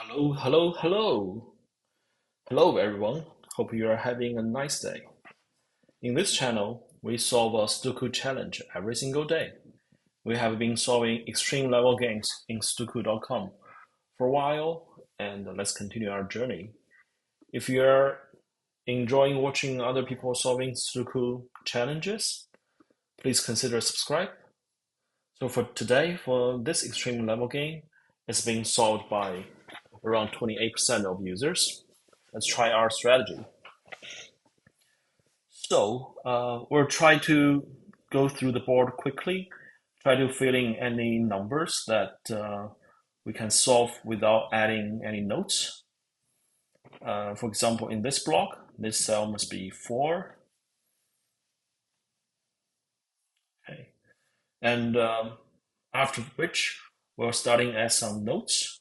Hello, hello, hello. Hello, everyone. Hope you are having a nice day. In this channel, we solve a Sudoku challenge every single day. We have been solving extreme level games in Sudoku.com for a while, and let's continue our journey. If you're enjoying watching other people solving Sudoku challenges, please consider subscribe. So for today, for this extreme level game, it's being solved by around 28% of users. Let's try our strategy. So we'll try to go through the board quickly, try to fill in any numbers that we can solve without adding any notes. For example, in this block, this cell must be 4. Okay. And after which, we're starting at some notes.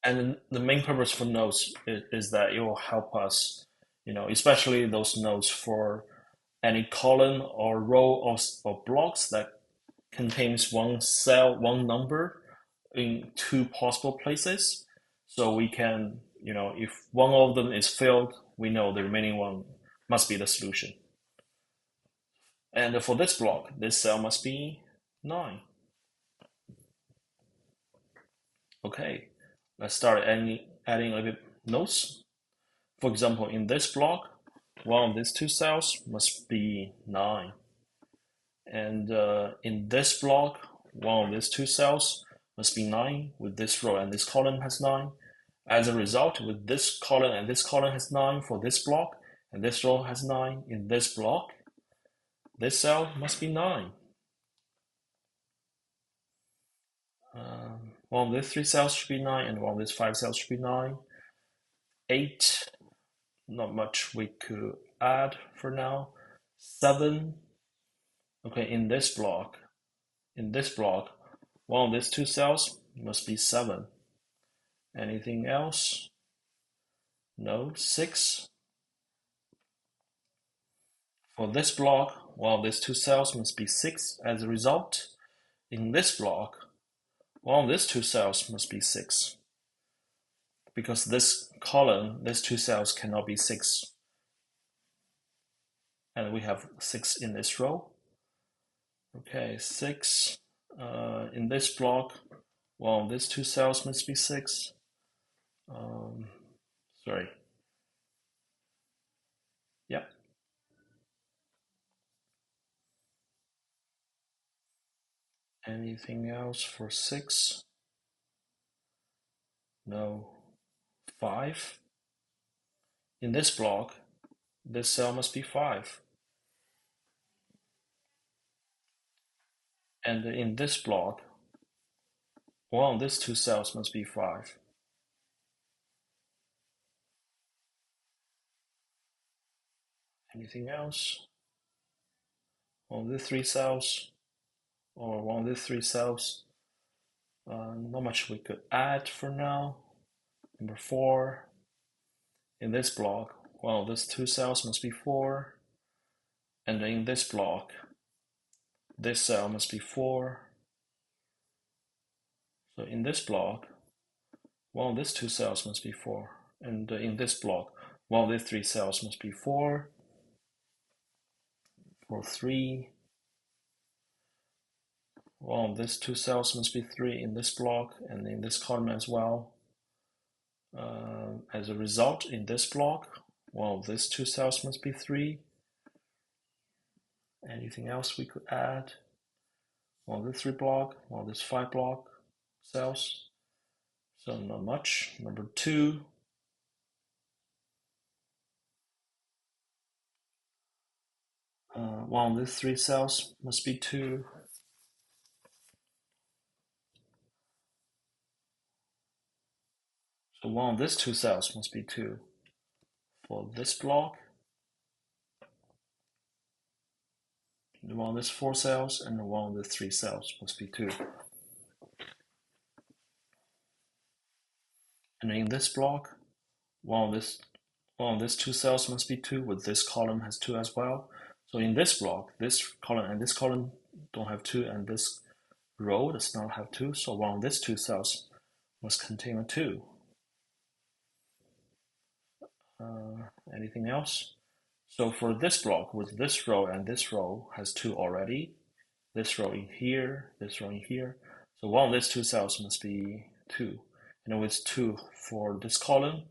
And the main purpose for notes is that it will help us, especially those notes for any column or row or blocks that contains one cell, one number in two possible places. So we can, if one of them is filled, we know the remaining one must be the solution. And for this block, this cell must be 9. Okay, let's start adding a bit notes. For example, in this block, one of these two cells must be 9. And in this block, one of these two cells must be 9 with this row and this column has 9. As a result, with this column and this column has 9 for this block, and this row has 9 in this block, this cell must be 9. One of these 3 cells should be 9, and one of these 5 cells should be 9. 8, not much we could add for now. 7, okay, in this block, one of these two cells must be 7. Anything else? No. 6. For this block, one of these two cells must be 6. As a result, in this block, one of these two cells must be 6. Because this column, these two cells cannot be 6. And we have 6 in this row. Okay, 6. In this block, one of these two cells must be 6. Sorry. Yep. Anything else for 6? No. 5. In this block, this cell must be 5. And in this block, one of these two cells must be 5. Anything else? One of these 3 cells, or one of these 3 cells. Not much we could add for now. Number 4. In this block, one of these 2 cells must be 4. And in this block, this cell must be 4. So in this block, one of these 2 cells must be 4. And in this block, one of these 3 cells must be 4. For 3, one of these 2 cells must be 3 in this block and in this column as well. As a result, in this block, one of these 2 cells must be 3. Anything else we could add? One of this 3 block, one of this 5 block cells. So not much. Number 2. One of these 3 cells must be 2. So one of these 2 cells must be 2 for this block. One of these 4 cells and one of the 3 cells must be 2. And in this block, one of these 2 cells must be 2, with this column has 2 as well. So in this block, this column and this column don't have 2, and this row does not have 2, so one of these two cells must contain a 2. Anything else? So for this block, with this row and this row has 2 already, this row in here, this row in here, so one of these two cells must be 2. And with 2 for this column,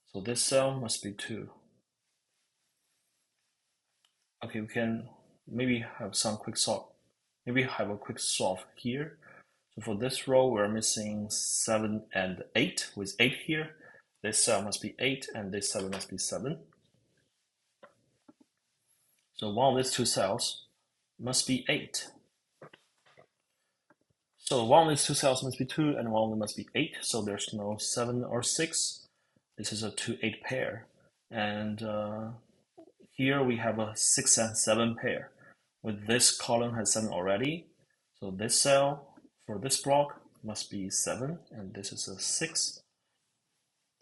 so this cell must be 2. Okay, we can maybe have some quick solve. Maybe have a quick solve here. So for this row, we're missing 7 and 8. With 8 here, this cell must be 8 and this 7 must be 7. So one of these two cells must be 8. So one of these two cells must be 2 and one of them must be 8. So there's no 7 or 6. This is a 2-8 pair. And here we have a 6 and 7 pair. With this column has 7 already. So this cell for this block must be 7 and this is a 6.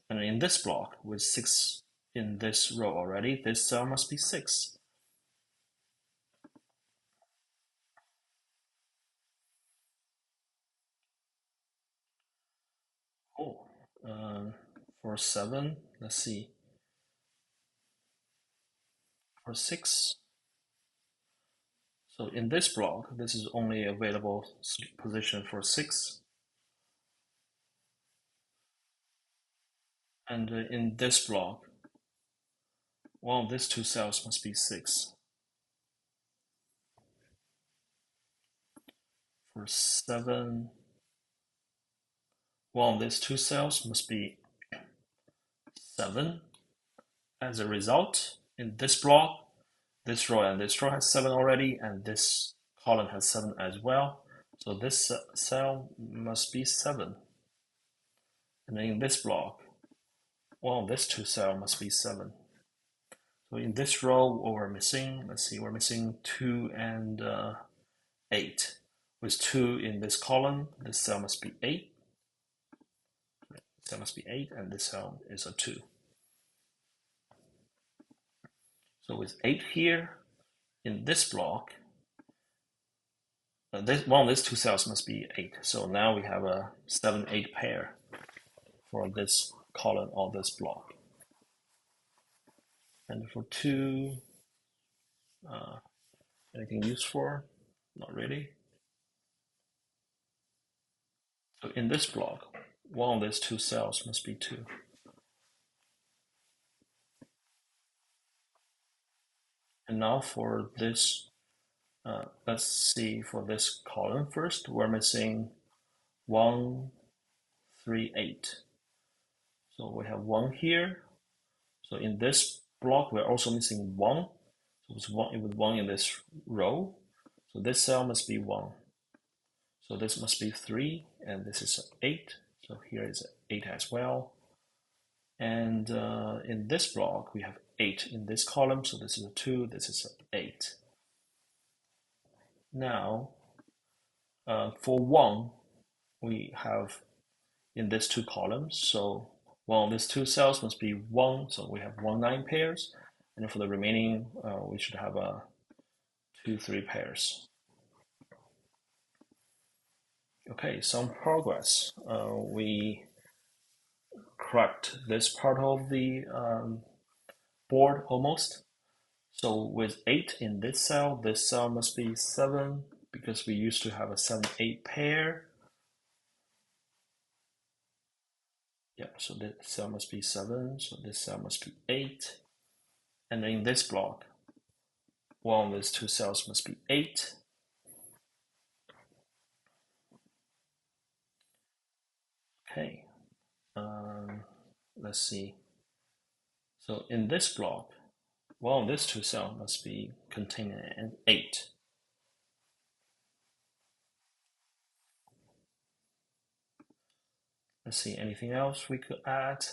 And in this block with 6 in this row already, this cell must be 6. Oh, for 7, let's see. For 6, so in this block, this is only available position for 6. And in this block, one of these two cells must be 6. For 7, one of these two cells must be 7. As a result, in this block, this row and this row has 7 already, and this column has 7 as well. So this cell must be 7. And in this block, one of these two cells must be 7. So in this row, what we're missing, let's see, we're missing 2 and 8. With 2 in this column, this cell must be 8. This cell must be 8, and this cell is a 2. So with 8 here, in this block, one of these two cells must be 8. So now we have a 7-8 pair for this column or this block. And for 2, anything useful? Not really. So in this block, one of these two cells must be 2. And now for this, let's see, for this column first, we're missing 1, 3, 8. So we have 1 here. So in this block, we're also missing 1. So it was 1 in this row. So this cell must be 1. So this must be 3, and this is 8. So here is 8 as well. And in this block, we have 8 in this column. So this is a 2, this is a 8. Now, for 1, we have in these two columns. So one of these two cells must be 1. So we have 1, 9 pairs. And for the remaining, we should have 2, 3 pairs. Okay, some progress. We cracked this part of the board almost. So with 8 in this cell must be 7 because we used to have a 7-8 pair. Yeah, so this cell must be 7, so this cell must be 8. And then in this block, one of these two cells must be 8. Okay, let's see. So in this block, one of these two cells must be containing an 8. Let's see, anything else we could add?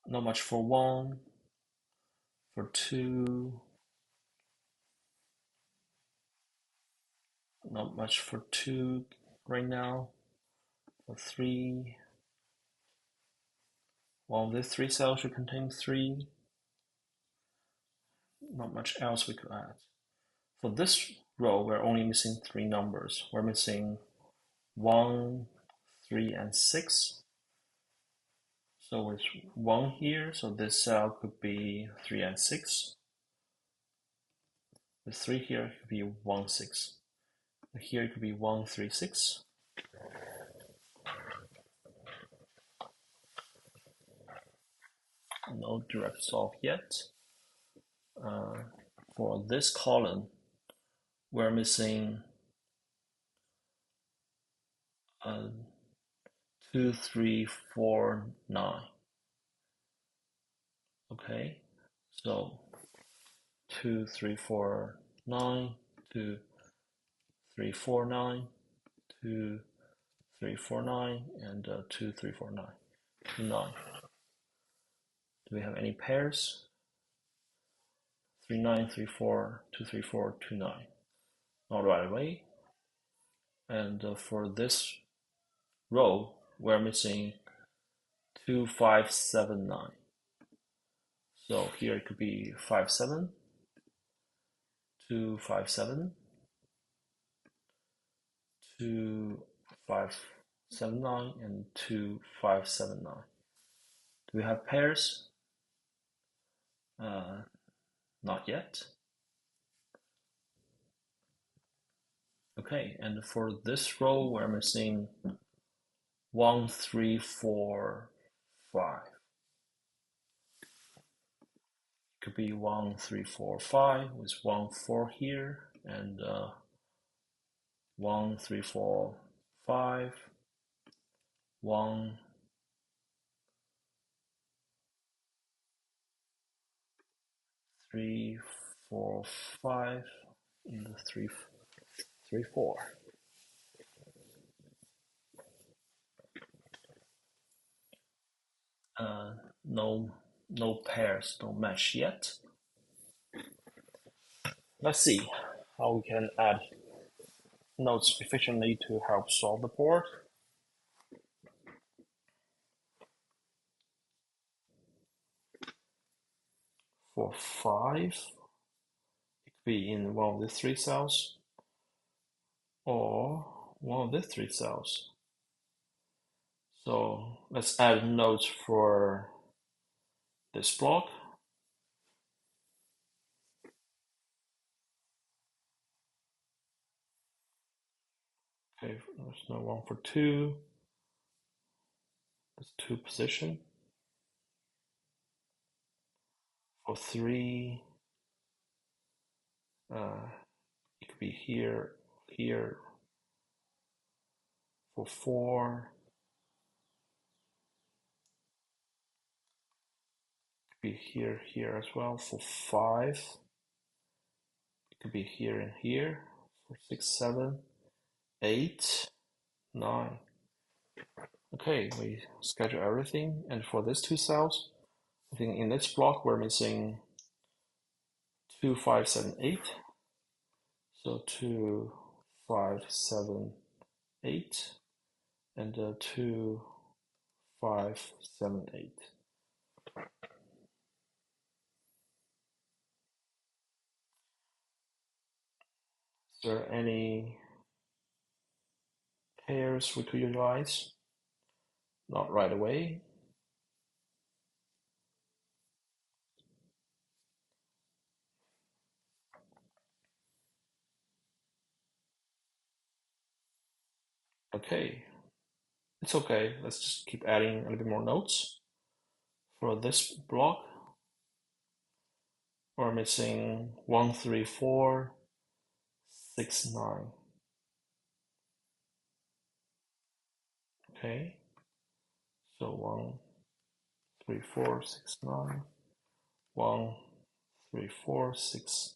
Not much for 1, for 2, not much for 2 right now, for 3. One of these 3 cells should contain 3. not much else we could add. For this row, we're only missing 3 numbers. We're missing 1, 3, and 6. So it's 1 here, so this cell could be 3 and 6. The 3 here could be 1, 6. Here it could be 1, 3, 6. No direct solve yet. For this column, we're missing 2, 3, 4, 9. Okay, so 2, 3, 4, 9, 2, 3, 4, 9, 2, 3, 4, 9, and 2, 3, 4, 9, 2, 9. Do we have any pairs? 3, 9, 3, 4, 2, 3, 4, 2, 9. Not right away. And for this row, we're missing 2, 5, 7, 9. So here it could be 5, 7, 2, 5, 7, 2, 5, 7, 9, and 2, 5, 7, 9. Do we have pairs? Not yet. Okay, and for this row, we're missing 1, 3, 4, 5. Could be 1, 3, 4, 5 with 1, 4 here, and 1, 3, 4, 5, 1, 3, 4, 5, and 3, 3, 4. No pairs, don't match yet. Let's see how we can add nodes efficiently to help solve the board. For 5, it could be in one of the 3 cells or one of the 3 cells. So let's add nodes for this block. Okay, there's no one for 2. That's 2 position. For 3, it could be here, here. For 4, it could be here, here as well. For 5, it could be here and here. For 6, 7, 8, 9. Okay, we schedule everything. And for these 2 cells, I think in this block we're missing 2, 5, 7, 8. So 2, 5, 7, 8, and 2, 5, 7, 8. Is there any pairs we could utilize? Not right away. Okay, it's okay. Let's just keep adding a little bit more nodes. For this block, we're missing 1, 3, 4, 6, 9. Okay, so 1, 3, 4, 6, 9. 1, 3, 4, 6,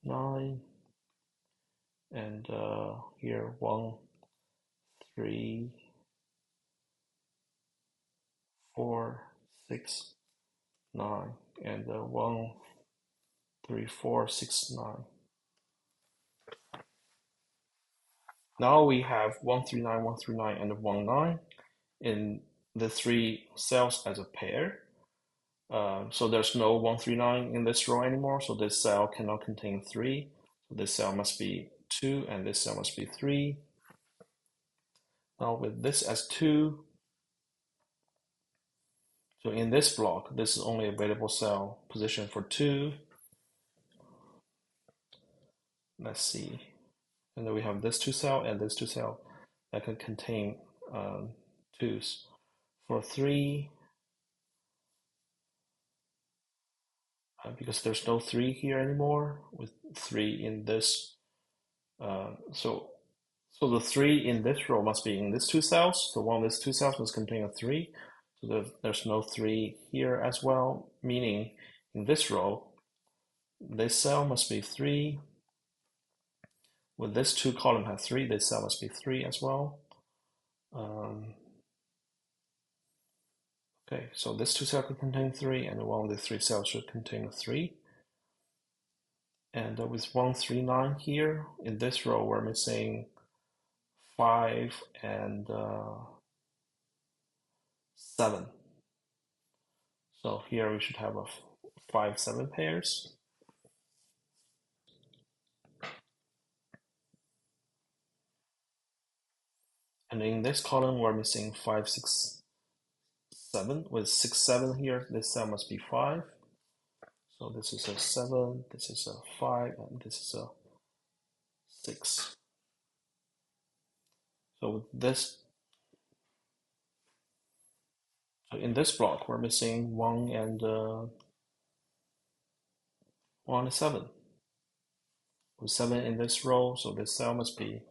9. And here 1, 3, 4, 6, 9. And 1, 3, 4, 6, 9. Now we have 139, 139, and 19 in the 3 cells as a pair. So there's no 139 in this row anymore, so this cell cannot contain 3. So this cell must be 2, and this cell must be 3. Now with this as 2, so in this block, this is only available cell position for 2. Let's see. And then we have this 2 cell and this 2 cell that can contain 2s. For 3, because there's no 3 here anymore, with 3 in this. So the 3 in this row must be in these 2 cells. So one of these 2 cells must contain a 3. So there's no 3 here as well, meaning in this row, this cell must be 3. With this 2 column has 3, this cell must be 3 as well. Okay, so this 2 cell can contain 3, and one of the 3 cells should contain a 3. And with 139 here, in this row, we're missing 5 and 7. So here we should have a 5, 7 pairs. And in this column, we're missing 5, 6, 7. With 6, 7 here, this cell must be 5. So this is a 7, this is a 5, and this is a 6. So with this, so in this block, we're missing 1 and 7. With 7 in this row, so this cell must be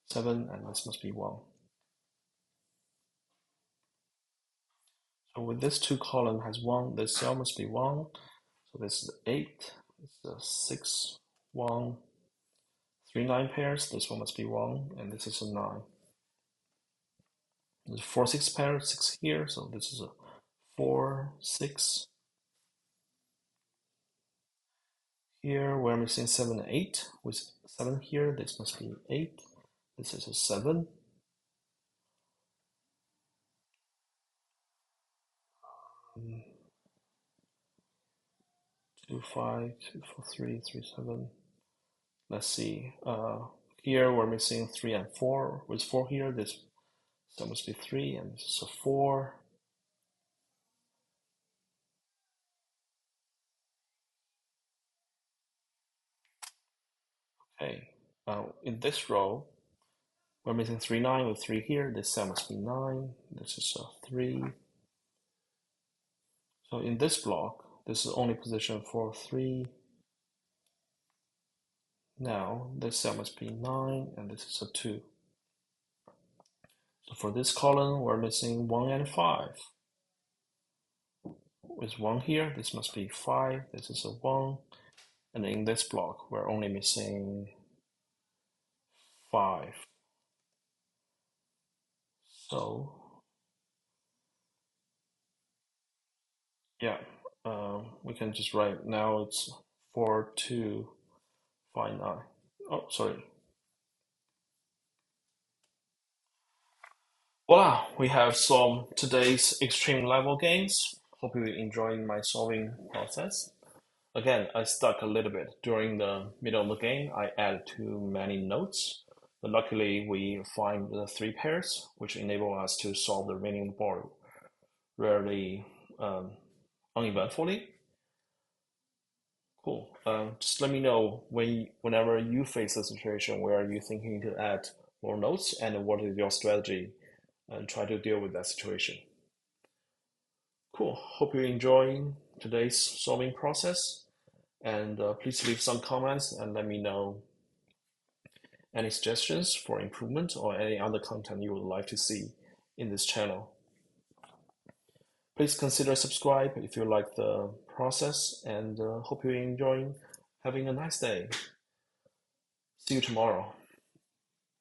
7, and this must be 1. So with this 2 column has 1, this cell must be 1. So this is 8, this is a 6, 1, 3, 9 pairs. This one must be 1, and this is a 9. There's 4, 6 pairs, 6 here, so this is a 4, 6. Here we're missing 7 and 8. With 7 here, this must be 8. This is a 7. 2, 5, 2, 4, 3, 3, 7. Let's see. Here we're missing 3 and 4. With 4 here, this cell must be 3, and this is a 4. Okay. In this row, we're missing 3, 9. With 3 here, this cell must be 9. This is a 3. So in this block, this is only position for 3. Now this cell must be 9, and this is a 2. So for this column, we're missing 1 and 5. With 1 here, this must be 5. This is a 1. And in this block, we're only missing 5. So yeah, we can just write now it's 4, 2, 5, 9. Oh, sorry. Voila, we have solved today's extreme level games. Hope you enjoyed my solving process. Again, I stuck a little bit during the middle of the game. I added too many notes, but luckily we find the 3 pairs, which enable us to solve the remaining board really uneventfully. Cool. Just let me know whenever you face a situation where you're thinking to add more notes, and what is your strategy, and try to deal with that situation. Cool. Hope you're enjoying today's solving process. And please leave some comments and let me know any suggestions for improvement or any other content you would like to see in this channel. Please consider subscribe if you like the process, and hope you're enjoying having a nice day. See you tomorrow.